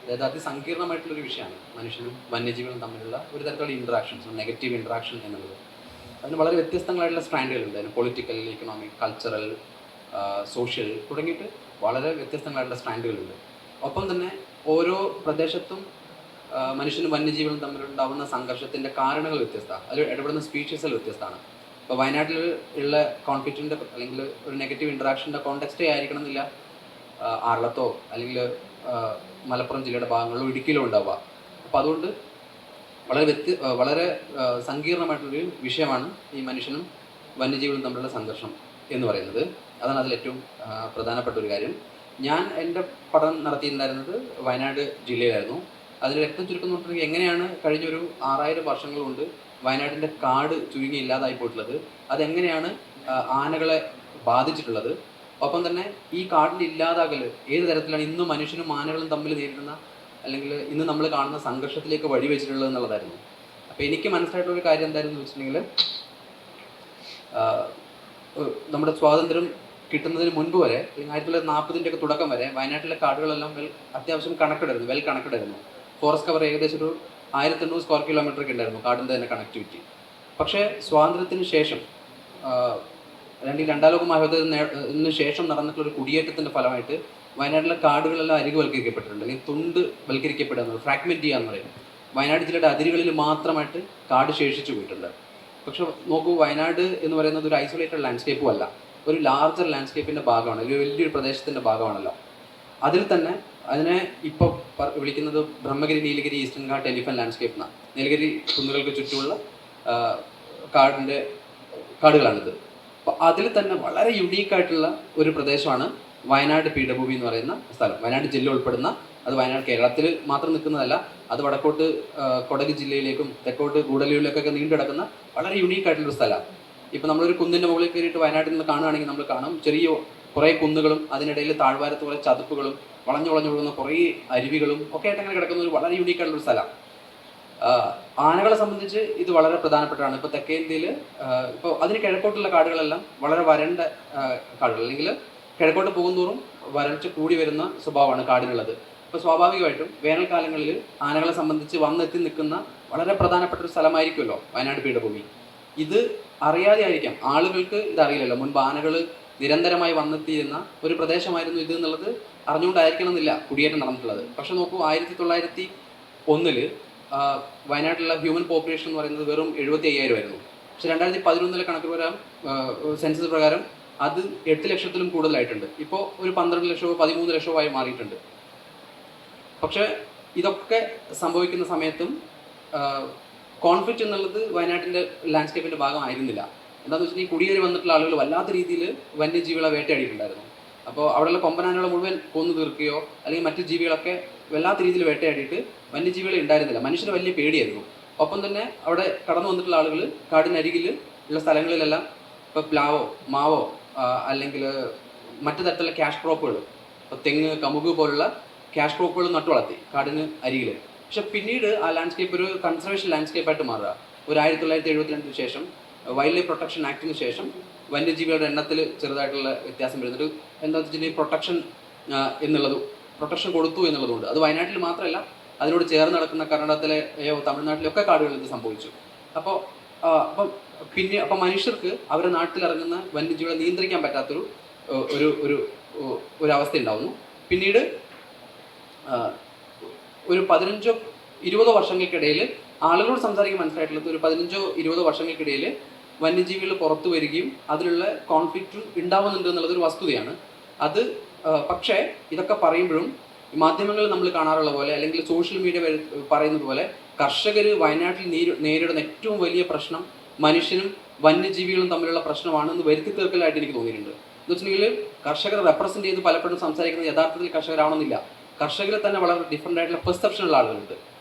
അതായത് അതിസങ്കീർണമായിട്ടുള്ളൊരു വിഷയമാണ് മനുഷ്യനും വന്യജീവികളും തമ്മിലുള്ള ഒരു തരത്തിലുള്ള ഇൻട്രാക്ഷൻസ്, നെഗറ്റീവ് ഇൻട്രാക്ഷൻ എന്നുള്ളത്. അതിന് വളരെ വ്യത്യസ്തങ്ങളായിട്ടുള്ള സ്ട്രാൻഡുകളുണ്ട്. അതിന് പൊളിറ്റിക്കൽ, ഇക്കണോമിക്, കൾച്ചറൽ, സോഷ്യൽ തുടങ്ങിയിട്ട് വളരെ വ്യത്യസ്തങ്ങളായിട്ടുള്ള സ്ട്രാൻഡുകളുണ്ട്. ഒപ്പം തന്നെ ഓരോ പ്രദേശത്തും മനുഷ്യനും വന്യജീവികളും തമ്മിലുണ്ടാകുന്ന സംഘർഷത്തിൻ്റെ കാരണങ്ങൾ വ്യത്യസ്തമാണ്. അതിൽ ഇടപെടുന്ന സ്പീഷീസുകൾ വ്യത്യസ്തമാണ്. ഇപ്പോൾ വയനാട്ടിൽ ഉള്ള കോൺഫ്ലിക്റ്റിൻ്റെ അല്ലെങ്കിൽ ഒരു നെഗറ്റീവ് ഇൻട്രാക്ഷൻ്റെ കോണ്ടെക്സ്റ്റേ ആയിരിക്കണം എന്നില്ല ആറളത്തോ അല്ലെങ്കിൽ മലപ്പുറം ജില്ലയുടെ ഭാഗങ്ങളിലോ ഇടുക്കിയിലോ ഉണ്ടാവുക. അപ്പോൾ അതുകൊണ്ട് വളരെ സങ്കീർണമായിട്ടുള്ളൊരു വിഷയമാണ് ഈ മനുഷ്യനും വന്യജീവികളും തമ്മിലുള്ള സംഘർഷം എന്ന് പറയുന്നത്. അതാണ് അതിലേറ്റവും പ്രധാനപ്പെട്ട ഒരു കാര്യം. ഞാൻ എൻ്റെ പഠനം നടത്തിയിട്ടുണ്ടായിരുന്നത് വയനാട് ജില്ലയിലായിരുന്നു. അതിൽ രക്തം ചുരുക്കം നോക്കിയിട്ടുണ്ടെങ്കിൽ എങ്ങനെയാണ് കഴിഞ്ഞൊരു 6000 വർഷങ്ങൾ കൊണ്ട് വയനാട്ടിൻ്റെ കാട് ചുരുങ്ങി ഇല്ലാതായി പോയിട്ടുള്ളത്, അതെങ്ങനെയാണ് ആനകളെ ബാധിച്ചിട്ടുള്ളത്, ഒപ്പം തന്നെ ഈ കാടിൻ്റെ ഇല്ലാതാകൽ ഏത് തരത്തിലാണ് ഇന്ന് മനുഷ്യനും ആനകളും തമ്മിൽ നേരിടുന്ന അല്ലെങ്കിൽ ഇന്ന് നമ്മൾ കാണുന്ന സംഘർഷത്തിലേക്ക് വഴിവെച്ചിട്ടുള്ളത് എന്നുള്ളതായിരുന്നു. അപ്പോൾ എനിക്ക് മനസ്സിലായിട്ടുള്ളൊരു കാര്യം എന്തായിരുന്നു വെച്ചിട്ടുണ്ടെങ്കിൽ, നമ്മുടെ സ്വാതന്ത്ര്യം കിട്ടുന്നതിന് മുൻപ് വരെ 1940 ഒക്കെ തുടക്കം വരെ വയനാട്ടിലെ കാടുകളെല്ലാം അത്യാവശ്യം കണക്റ്റഡ് ആയിരുന്നു, വെൽ കണക്റ്റഡ് ആയിരുന്നു. ഫോറസ്റ്റ് കവർ ഏകദേശം ഒരു 1800 സ്ക്വയർ കിലോമീറ്റർ ഒക്കെ ഉണ്ടായിരുന്നു കാടിൻ്റെ തന്നെ കണക്ടിവിറ്റി. പക്ഷേ സ്വാതന്ത്ര്യത്തിന് ശേഷം രണ്ടാം ലോക മഹായുദ്ധത്തിന് ശേഷം നടന്നിട്ടുള്ള ഒരു കുടിയേറ്റത്തിൻ്റെ ഫലമായിട്ട് വയനാട്ടിലെ കാടുകളെല്ലാം അരികുവൽക്കരിക്കപ്പെട്ടിട്ടുണ്ട്, അല്ലെങ്കിൽ തുണ്ട് വൽക്കരിക്കപ്പെടുക, ഫ്രാഗ്മെൻറ്റ് ചെയ്യുക എന്ന് പറയും. വയനാട് ജില്ലയുടെ അതിരുകളിൽ മാത്രമായിട്ട് കാട് ശേഷിച്ചു പോയിട്ടുണ്ട്. പക്ഷെ നോക്കൂ, വയനാട് എന്ന് പറയുന്നത് ഒരു ഐസൊലേറ്റഡ് ലാൻഡ്സ്കേപ്പും അല്ല, ഒരു ലാർജർ ലാൻഡ്സ്കേപ്പിൻ്റെ ഭാഗമാണ്, ഒരു വലിയൊരു പ്രദേശത്തിൻ്റെ ഭാഗമാണല്ലോ. അതിൽ തന്നെ അതിനെ ഇപ്പോൾ വിളിക്കുന്നത് Brahmagiri, Nilgiri, eastern ghat, elephant landscape എന്നാണ്. നീലഗിരി കുന്നുകൾക്ക് ചുറ്റുമുള്ള കാടുകളാണിത്. അപ്പോൾ അതിൽ തന്നെ വളരെ യുണീക്കായിട്ടുള്ള ഒരു പ്രദേശമാണ് വയനാട് പീഠഭൂമി എന്ന് പറയുന്ന സ്ഥലം. വയനാട് ജില്ല ഉൾപ്പെടുന്ന, അത് വയനാട് കേരളത്തിൽ മാത്രം നിൽക്കുന്നതല്ല, അത് വടക്കോട്ട് കൊടക് ജില്ലയിലേക്കും തെക്കോട്ട് ഗൂഡല്ലൂരിലേക്കൊക്കെ നീണ്ടു കിടക്കുന്ന വളരെ യുണീക്കായിട്ടുള്ളൊരു സ്ഥലമാണ്. ഇപ്പോൾ നമ്മളൊരു കുന്നിൻ്റെ മുകളിൽ കയറിയിട്ട് വയനാട്ടിൽ നിന്ന് കാണുകയാണെങ്കിൽ നമ്മൾ കാണാം ചെറിയ കുറേ കുന്നുകളും അതിനിടയിൽ താഴ്വാരത്ത് കുറേ ചതുപ്പുകളും വളഞ്ഞു വളഞ്ഞൊഴുകുന്ന കുറേ അരുവികളും ഒക്കെ ആയിട്ട് അങ്ങനെ കിടക്കുന്ന ഒരു വളരെ യുണീക്കായിട്ടുള്ളൊരു സ്ഥലമാണ്. ആനകളെ സംബന്ധിച്ച് ഇത് വളരെ പ്രധാനപ്പെട്ടതാണ്. ഇപ്പോൾ തെക്കേ ഇന്ത്യയിൽ ഇപ്പോൾ അതിന് കിഴക്കോട്ടുള്ള കാടുകളെല്ലാം വളരെ വരണ്ട കാടുകൾ, അല്ലെങ്കിൽ കിഴക്കോട്ട് പോകുന്തോറും വരൾച്ച കൂടി വരുന്ന സ്വഭാവമാണ് കാടിനുള്ളത്. അപ്പോൾ സ്വാഭാവികമായിട്ടും വേനൽക്കാലങ്ങളിൽ ആനകളെ സംബന്ധിച്ച് വന്നെത്തി നിൽക്കുന്ന വളരെ പ്രധാനപ്പെട്ട ഒരു സ്ഥലമായിരിക്കുമല്ലോ വയനാട് പീഠഭൂമി. ഇത് അറിയാതെ ആയിരിക്കാം, ആളുകൾക്ക് ഇതറിയില്ലല്ലോ, മുൻപ് ആനകൾ നിരന്തരമായി വന്നെത്തിയിരുന്ന ഒരു പ്രദേശമായിരുന്നു ഇത് എന്നുള്ളത് അറിഞ്ഞുകൊണ്ടായിരിക്കണം എന്നില്ല കുടിയേറ്റം നടന്നിട്ടുള്ളത്. പക്ഷെ നോക്കൂ, 1901 വയനാട്ടിലുള്ള ഹ്യൂമൻ പോപ്പുലേഷൻ എന്ന് പറയുന്നത് വെറും 75,000 ആയിരുന്നു. പക്ഷെ 2011 കണക്ക് പ്രകാരം, സെൻസസ് പ്രകാരം അത് 8 ലക്ഷത്തിലും കൂടുതലായിട്ടുണ്ട്. ഇപ്പോൾ ഒരു 12 ലക്ഷമോ 13 ലക്ഷമോ ആയി മാറിയിട്ടുണ്ട്. പക്ഷെ ഇതൊക്കെ സംഭവിക്കുന്ന സമയത്തും കോൺഫ്ലിക്റ്റ് എന്നുള്ളത് വയനാട്ടിൻ്റെ ലാൻഡ്സ്കേപ്പിൻ്റെ ഭാഗമായിരുന്നില്ല. എന്താണെന്ന് വെച്ചിട്ടുണ്ടെങ്കിൽ കുടിയേറി വന്നിട്ടുള്ള ആളുകൾ വല്ലാത്ത രീതിയിൽ വന്യജീവികളെ വേട്ടയാടിയിട്ടുണ്ടായിരുന്നു. അപ്പോൾ അവിടെയുള്ള കൊമ്പനാനകളെ മുഴുവൻ കൊന്നു തീർക്കുകയോ അല്ലെങ്കിൽ മറ്റു ജീവികളൊക്കെ വല്ലാത്ത രീതിയിൽ വേട്ടയാടിയിട്ട് വന്യജീവികളെ ഉണ്ടായിരുന്നില്ല. മനുഷ്യന് വലിയ പേടിയായിരുന്നു. ഒപ്പം തന്നെ അവിടെ കടന്നു വന്നിട്ടുള്ള ആളുകൾ കാടിനരികിൽ ഉള്ള സ്ഥലങ്ങളിലെല്ലാം ഇപ്പോൾ പ്ലാവോ മാവോ അല്ലെങ്കിൽ മറ്റു തരത്തിലുള്ള ക്യാഷ് ക്രോപ്പുകൾ, ഇപ്പോൾ തെങ്ങ്, കമുക് പോലുള്ള ക്യാഷ് ക്രോപ്പുകൾ നട്ടു വളർത്തി കാടിന് അരികിൽ. പക്ഷെ പിന്നീട് ആ ലാൻഡ്സ്കേപ്പ് ഒരു കൺസർവേഷൻ ലാൻഡ്സ്കേപ്പായിട്ട് മാറുക. ഒരു 1972 ശേഷം, വൈൽഡ് ലൈഫ് പ്രൊട്ടക്ഷൻ ആക്ടിന് ശേഷം വന്യജീവികളുടെ എണ്ണത്തിൽ ചെറുതായിട്ടുള്ള വ്യത്യാസം വരുന്നത് എന്താണെന്ന് വെച്ചിട്ടുണ്ടെങ്കിൽ പ്രൊട്ടക്ഷൻ കൊടുത്തു എന്നുള്ളതുകൊണ്ട്. അത് വയനാട്ടിൽ മാത്രമല്ല, അതിനോട് ചേർന്ന് നടക്കുന്ന കർണാടകത്തിലെയോ തമിഴ്നാട്ടിലൊക്കെ കാടുകളിൽ ഇത് സംഭവിച്ചു. അപ്പം മനുഷ്യർക്ക് അവരുടെ നാട്ടിലിറങ്ങുന്ന വന്യജീവികളെ നിയന്ത്രിക്കാൻ പറ്റാത്തൊരു ഒരു അവസ്ഥ ഉണ്ടാവുന്നു. പിന്നീട് ഒരു 15-20 വർഷങ്ങൾക്കിടയിൽ ആളുകളോട് സംസാരിക്കാൻ മനസ്സിലായിട്ടുള്ളത്, ഒരു 15-20 വർഷങ്ങൾക്കിടയിൽ വന്യജീവികൾ പുറത്തു വരികയും അതിലുള്ള കോൺഫ്ലിക്റ്റും ഉണ്ടാവുന്നുണ്ട് എന്നുള്ളതൊരു വസ്തുതയാണ്. അത് പക്ഷേ ഇതൊക്കെ പറയുമ്പോഴും മാധ്യമങ്ങൾ നമ്മൾ കാണാറുള്ള പോലെ അല്ലെങ്കിൽ സോഷ്യൽ മീഡിയ പറയുന്നത് പോലെ കർഷകർ വയനാട്ടിൽ നേരിടുന്ന ഏറ്റവും വലിയ പ്രശ്നം മനുഷ്യനും വന്യജീവികളും തമ്മിലുള്ള പ്രശ്നമാണെന്ന് വരുത്തി തീർക്കലായിട്ട് എനിക്ക് തോന്നിയിട്ടുണ്ട്. എന്ന് വെച്ചിട്ടുണ്ടെങ്കിൽ കർഷകർ റെപ്രസെൻ്റ് ചെയ്ത് പലപ്പോഴും സംസാരിക്കുന്നത് യഥാർത്ഥത്തിൽ കർഷകരാവണമെന്നില്ല. കർഷകരിൽ തന്നെ വളരെ ഡിഫറൻ്റ് ആയിട്ടുള്ള പെർസെപ്ഷനുള്ള ആളുകളുണ്ട്.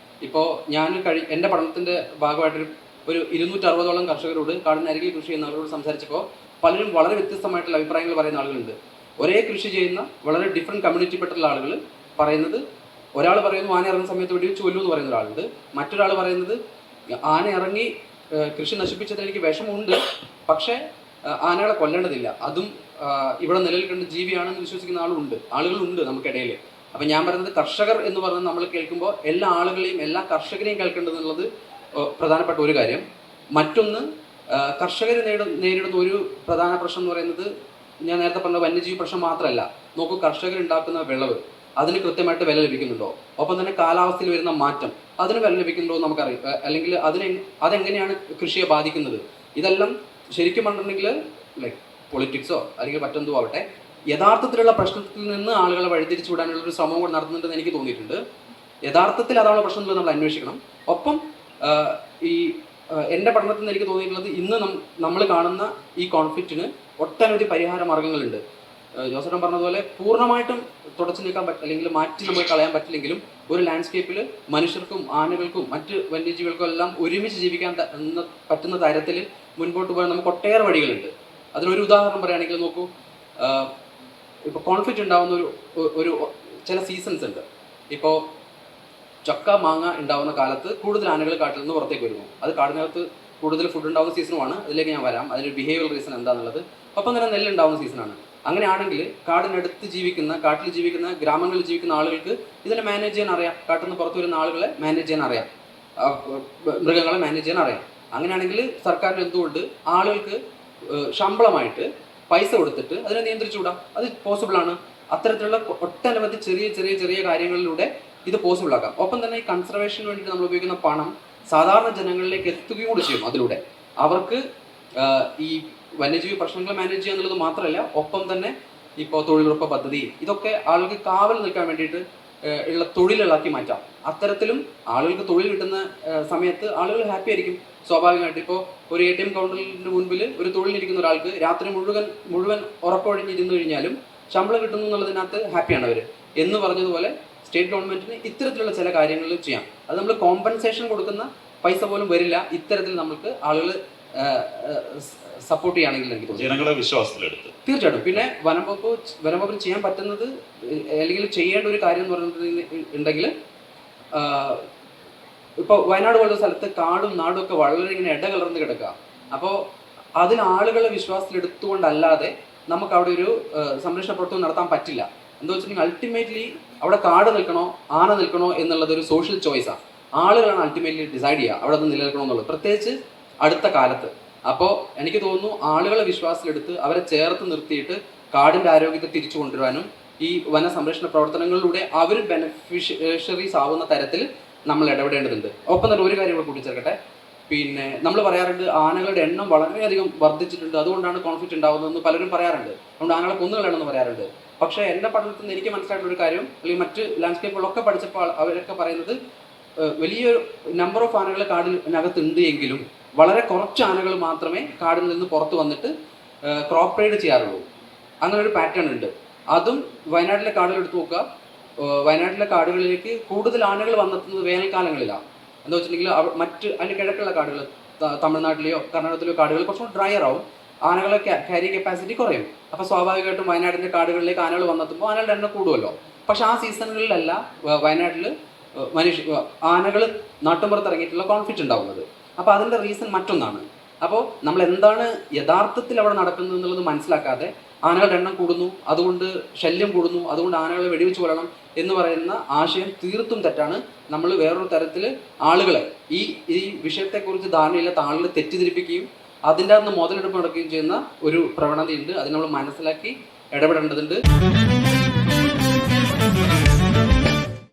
ഇപ്പോൾ ഞാൻ എൻ്റെ പഠനത്തിൻ്റെ ഭാഗമായിട്ടൊരു 260ഓളം കർഷകരോട് കാടിനരികിൽ കൃഷി ചെയ്യുന്നവരോട് സംസാരിച്ചപ്പോൾ പലരും വളരെ വ്യത്യസ്തമായിട്ടുള്ള അഭിപ്രായങ്ങൾ പറയുന്ന ആളുകളുണ്ട്. ഒരേ കൃഷി ചെയ്യുന്ന വളരെ ഡിഫറെൻറ്റ് കമ്മ്യൂണിറ്റിപ്പെട്ടുള്ള ആളുകൾ പറയുന്നത്, ഒരാൾ പറയുന്നു ആന ഇറങ്ങുന്ന സമയത്ത് വെടിവെച്ച് കൊല്ലൂ എന്ന് പറയുന്ന ഒരാളുണ്ട്. മറ്റൊരാൾ പറയുന്നത് ആന ഇറങ്ങി കൃഷി നശിപ്പിച്ചതിൽ എനിക്ക് വിഷമമുണ്ട്, പക്ഷേ ആനകളെ കൊല്ലേണ്ടതില്ല, അതും ഇവിടെ നിലനിൽക്കേണ്ട ജീവിയാണെന്ന് വിശ്വസിക്കുന്ന ആളുകളുണ്ട് നമുക്കിടയിൽ. അപ്പം ഞാൻ പറയുന്നത് കർഷകർ എന്ന് പറഞ്ഞ് നമ്മൾ കേൾക്കുമ്പോൾ എല്ലാ ആളുകളെയും എല്ലാ കർഷകരെയും കേൾക്കേണ്ടതെന്നുള്ളത് പ്രധാനപ്പെട്ട ഒരു കാര്യം. മറ്റൊന്ന്, കർഷകർ നേരിടുന്ന ഒരു പ്രധാന പ്രശ്നം എന്ന് പറയുന്നത് ഞാൻ നേരത്തെ പറഞ്ഞ വന്യജീവി പ്രശ്നം മാത്രമല്ല. നോക്കൂ, കർഷകർ ഉണ്ടാക്കുന്ന വിളവ് അതിന് കൃത്യമായിട്ട് വില ലഭിക്കുന്നുണ്ടോ? ഒപ്പം തന്നെ കാലാവസ്ഥയിൽ വരുന്ന മാറ്റം അതിന് വില ലഭിക്കുന്നുണ്ടോ എന്ന് നമുക്കറിയാം. അല്ലെങ്കിൽ അതെങ്ങനെയാണ് കൃഷിയെ ബാധിക്കുന്നത്? ഇതെല്ലാം ശരിക്കും പറഞ്ഞിട്ടുണ്ടെങ്കിൽ ലൈക്ക് പൊളിറ്റിക്സോ അല്ലെങ്കിൽ മറ്റെന്തോ ആവട്ടെ, യഥാർത്ഥത്തിലുള്ള പ്രശ്നത്തിൽ നിന്ന് ആളുകളെ വഴിതിരിച്ചു വിടാനുള്ള ഒരു ശ്രമം കൂടെ നടത്തുന്നുണ്ടെന്ന് എനിക്ക് തോന്നിയിട്ടുണ്ട്. യഥാർത്ഥത്തിൽ അതാണ് പ്രശ്നം എന്നുള്ളത് നമ്മൾ അന്വേഷിക്കണം. ഒപ്പം ഈ എൻ്റെ പഠനത്തിൽ നിന്ന് എനിക്ക് തോന്നിയിട്ടുള്ളത് ഇന്ന് നമ്മൾ കാണുന്ന ഈ കോൺഫ്ലിക്റ്റിന് ഒട്ടനവധി പരിഹാര മാർഗങ്ങളുണ്ട്. ജോസേട്ടൻ പറഞ്ഞതുപോലെ പൂർണ്ണമായിട്ടും തുടച്ചു നീക്കാൻ അല്ലെങ്കിൽ മാറ്റി നമ്മൾ കളയാൻ പറ്റില്ലെങ്കിലും ഒരു ലാൻഡ്സ്കേപ്പിൽ മനുഷ്യർക്കും ആനകൾക്കും മറ്റ് വന്യജീവികൾക്കും എല്ലാം ഒരുമിച്ച് ജീവിക്കാൻ പറ്റുന്ന തരത്തിൽ മുൻപോട്ട് പോകാൻ നമുക്ക് ഒട്ടേറെ വഴികളുണ്ട്. അതിനൊരു ഉദാഹരണം പറയുകയാണെങ്കിൽ നോക്കൂ, ഇപ്പോൾ കോൺഫ്ലിക്റ്റ് ഉണ്ടാകുന്ന ഒരു ചില സീസൺസ് ഉണ്ട്. ഇപ്പോൾ ചക്ക മാങ്ങ ഉണ്ടാകുന്ന കാലത്ത് കൂടുതൽ ആനകൾ കാട്ടിൽ നിന്ന് പുറത്തേക്ക് വരുന്നു. അത് കാടിനകത്ത് കൂടുതൽ ഫുഡ് ഉണ്ടാകുന്ന സീസണുമാണ്. അതിലേക്ക് ഞാൻ വരാം, അതിൻ്റെ ബിഹേവിയർ റീസൺ എന്താണെന്നുള്ളത്. ഒപ്പം തന്നെ നെല്ലുണ്ടാകുന്ന സീസണാണ്. അങ്ങനെയാണെങ്കിൽ കാടിനടുത്ത് ജീവിക്കുന്ന, കാട്ടിൽ ജീവിക്കുന്ന, ഗ്രാമങ്ങളിൽ ജീവിക്കുന്ന ആളുകൾക്ക് ഇതിനെ മാനേജ് ചെയ്യാൻ അറിയാം. കാട്ടിൽ നിന്ന് പുറത്തു വരുന്ന ആളുകളെ മാനേജ് ചെയ്യാൻ അറിയാം, മൃഗങ്ങളെ മാനേജ് ചെയ്യാൻ അറിയാം. അങ്ങനെയാണെങ്കിൽ സർക്കാരിന് എന്തുകൊണ്ട് ആളുകൾക്ക് ശമ്പളമായിട്ട് പൈസ കൊടുത്തിട്ട് അതിനെ നിയന്ത്രിച്ചുകൂടാ? അത് പോസിബിളാണ്. അത്തരത്തിലുള്ള ഒട്ടനവധി ചെറിയ ചെറിയ ചെറിയ കാര്യങ്ങളിലൂടെ ഇത് പോസിബിൾ ആക്കാം. ഒപ്പം തന്നെ ഈ കൺസർവേഷന് വേണ്ടിയിട്ട് നമ്മൾ ഉപയോഗിക്കുന്ന പണം സാധാരണ ജനങ്ങളിലേക്ക് എത്തുകയും കൂടി ചെയ്യും. അതിലൂടെ അവർക്ക് ഈ വന്യജീവി പ്രശ്നങ്ങൾ മാനേജ് ചെയ്യുക എന്നുള്ളത് മാത്രമല്ല, ഒപ്പം തന്നെ ഇപ്പോൾ തൊഴിലുറപ്പ് പദ്ധതി, ഇതൊക്കെ ആളുകൾക്ക് കാവൽ നിൽക്കാൻ വേണ്ടിയിട്ട് ഉള്ള തൊഴിലുകളാക്കി മാറ്റാം. അത്തരത്തിലും ആളുകൾക്ക് തൊഴിൽ കിട്ടുന്ന സമയത്ത് ആളുകൾ ഹാപ്പി ആയിരിക്കും. സ്വാഭാവികമായിട്ട് ഇപ്പോൾ ഒരു ATM കൗണ്ടറിൻ്റെ മുൻപിൽ ഒരു തൊഴിലിരിക്കുന്ന ഒരാൾക്ക് രാത്രി മുഴുവൻ ഉറക്കമൊഴിഞ്ഞിരുന്നു കഴിഞ്ഞാലും ശമ്പളം കിട്ടുന്നു എന്നുള്ളതിനകത്ത് ഹാപ്പിയാണ് അവർ. എന്ന് പറഞ്ഞതുപോലെ സ്റ്റേറ്റ് ഗവൺമെൻറ്റിന് ഇത്തരത്തിലുള്ള ചില കാര്യങ്ങൾ ചെയ്യാം. അത് നമ്മൾ കോമ്പൻസേഷൻ കൊടുക്കുന്ന പൈസ പോലും വരില്ല. ഇത്തരത്തിൽ നമുക്ക് ആളുകൾ സപ്പോർട്ട് ചെയ്യുകയാണെങ്കിൽ എനിക്ക് തോന്നുന്നു ജനങ്ങളെ വിശ്വാസത്തിലെടുത്ത് തീർച്ചയായിട്ടും. പിന്നെ വനംവകുപ്പിന് ചെയ്യാൻ പറ്റുന്നത് അല്ലെങ്കിൽ ചെയ്യേണ്ട ഒരു കാര്യം എന്ന് പറയുന്നത് ഉണ്ടെങ്കിൽ, ഇപ്പോൾ വയനാട് പോലുള്ള സ്ഥലത്ത് കാടും നാടും ഒക്കെ വളരെ ഇങ്ങനെ ഇടകലർന്ന് കിടക്കുക. അപ്പോൾ അതിൽ ആളുകളെ വിശ്വാസത്തിലെടുത്തുകൊണ്ടല്ലാതെ നമുക്ക് അവിടെ ഒരു സംരക്ഷണ പ്രവർത്തനം നടത്താൻ പറ്റില്ല. എന്താ വെച്ചിട്ടുണ്ടെങ്കിൽ അൾട്ടിമേറ്റ്ലി അവിടെ കാട് നിൽക്കണോ ആന നിൽക്കണോ എന്നുള്ളത് ഒരു സോഷ്യൽ ചോയ്സാണ്. ആളുകളാണ് അൾട്ടിമേറ്റ്ലി ഡിസൈഡ് ചെയ്യുക അവിടെ നിന്ന് നിലനിൽക്കണോ എന്നുള്ളത്, പ്രത്യേകിച്ച് അടുത്ത കാലത്ത്. അപ്പോൾ എനിക്ക് തോന്നുന്നു ആളുകളെ വിശ്വാസത്തിലെടുത്ത് അവരെ ചേർത്ത് നിർത്തിയിട്ട് കാടിൻ്റെ ആരോഗ്യത്തെ തിരിച്ചു കൊണ്ടുവരാനും ഈ വനസംരക്ഷണ പ്രവർത്തനങ്ങളിലൂടെ അവർ ബെനിഫിഷ്യറീസ് ആവുന്ന തരത്തിൽ നമ്മൾ ഇടപെടേണ്ടതുണ്ട്. ഒപ്പം തന്നെ ഒരു കാര്യം കൂടെ കൂട്ടിച്ചേർക്കട്ടെ. പിന്നെ നമ്മൾ പറയാറുണ്ട് ആനകളുടെ എണ്ണം വളരെയധികം വർദ്ധിച്ചിട്ടുണ്ട്, അതുകൊണ്ടാണ് കോൺഫ്ലിക്റ്റ് ഉണ്ടാകുന്നതെന്ന് പലരും പറയാറുണ്ട്. അതുകൊണ്ട് ആനകളെ കൊന്നുകളയണമെന്ന് പറയാറുണ്ട്. പക്ഷേ എൻ്റെ പഠനത്തിൽ നിന്ന് എനിക്ക് മനസ്സിലായിട്ടുള്ള ഒരു കാര്യം, അല്ലെങ്കിൽ മറ്റ് ലാൻഡ്സ്കേപ്പുകളൊക്കെ പഠിച്ചപ്പോൾ അവരൊക്കെ പറയുന്നത് വലിയൊരു നമ്പർ ഓഫ് ആനകൾ കാടിനകത്തുണ്ട് എങ്കിലും വളരെ കുറച്ച് ആനകൾ മാത്രമേ കാടിൽ നിന്ന് പുറത്ത് വന്നിട്ട് ക്രോപ്പ് റൈഡ് ചെയ്യാറുള്ളൂ. അങ്ങനെ ഒരു പാറ്റേൺ ഉണ്ട്. അതും വയനാട്ടിലെ കാടുകൾ എടുത്ത് നോക്കുക. വയനാട്ടിലെ കാടുകളിലേക്ക് കൂടുതൽ ആനകൾ വന്നെത്തുന്നത് വേനൽക്കാലങ്ങളിലാണ്. എന്താ വെച്ചിട്ടുണ്ടെങ്കിൽ മറ്റ് അതിൻ്റെ കിഴക്കുള്ള കാടുകൾ, തമിഴ്നാട്ടിലെയോ കർണാടകത്തിലെയോ കാടുകൾ കുറച്ചുകൂടി ഡ്രയർ ആവും, ആനകളെ ക്യാരി കപ്പാസിറ്റി കുറയും. അപ്പോൾ സ്വാഭാവികമായിട്ടും വയനാടിൻ്റെ കാടുകളിലേക്ക് ആനകൾ വന്നെത്തുമ്പോൾ ആനകളുടെ എണ്ണം കൂടുമല്ലോ. പക്ഷെ ആ സീസണുകളിലല്ല വയനാട്ടിൽ ആനകൾ നാട്ടുമ്പുറത്ത് ഇറങ്ങിയിട്ടുള്ള കോൺഫ്ലിക്റ്റ് ഉണ്ടാവുന്നത്. അപ്പോൾ അതിൻ്റെ റീസൺ മറ്റൊന്നാണ്. അപ്പോൾ നമ്മൾ എന്താണ് യഥാർത്ഥത്തിൽ അവിടെ നടക്കുന്നത് എന്നുള്ളത് മനസ്സിലാക്കാതെ ആനകളുടെ എണ്ണം കൂടുന്നു, അതുകൊണ്ട് ശല്യം കൂടുന്നു, അതുകൊണ്ട് ആനകളെ വെടിവെച്ച് കൊല്ലണം എന്ന് പറയുന്ന ആശയം തീർത്തും തെറ്റാണ്. നമ്മൾ വേറൊരു തരത്തിൽ ആളുകളെ ഈ വിഷയത്തെക്കുറിച്ച് ധാരണയില്ലാത്ത ആളുകളെ തെറ്റിദ്ധരിപ്പിക്കുകയും അതിൻ്റെ അകത്ത് മുതലെടുപ്പ് നടക്കുകയും ചെയ്യുന്ന ഒരു പ്രവണതയുണ്ട്. അത് നമ്മൾ മനസ്സിലാക്കി ഇടപെടേണ്ടതുണ്ട്.